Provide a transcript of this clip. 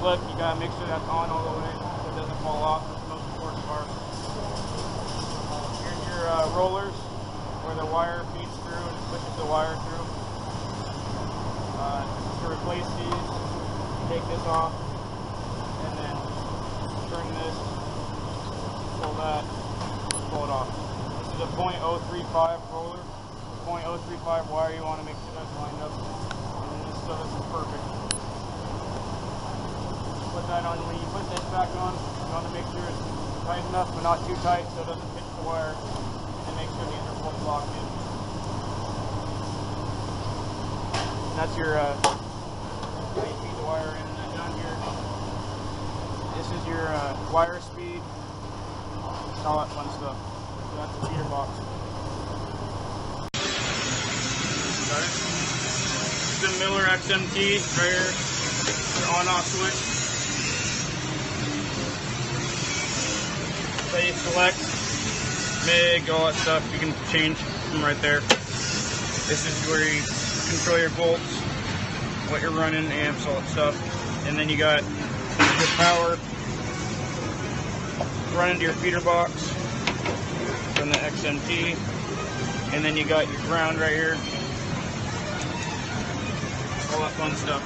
flip, you gotta make sure that's on all the way so it doesn't fall off. That's the most important part. Here's your rollers where the wire feeds through and pushes the wire through. To replace these, take this off and then turn this, pull that, pull it off. This is a .035 roller. 0.035 wire, you want to make sure that's lined up. And so this is perfect. Put that on. When you put this back on, you want to make sure it's tight enough but not too tight so it doesn't pinch the wire. And make sure the interval's locked in. And that's your how you feed the wire in. And then down here, this is your wire speed. All that fun stuff. So that's the feeder box. This is the Miller XMT right here, your on-off switch. So you select MIG, all that stuff, you can change from right there. This is where you control your volts, what you're running, amps, all that stuff. And then you got your power running to your feeder box from the XMT. And then you got your ground right here. All that fun stuff.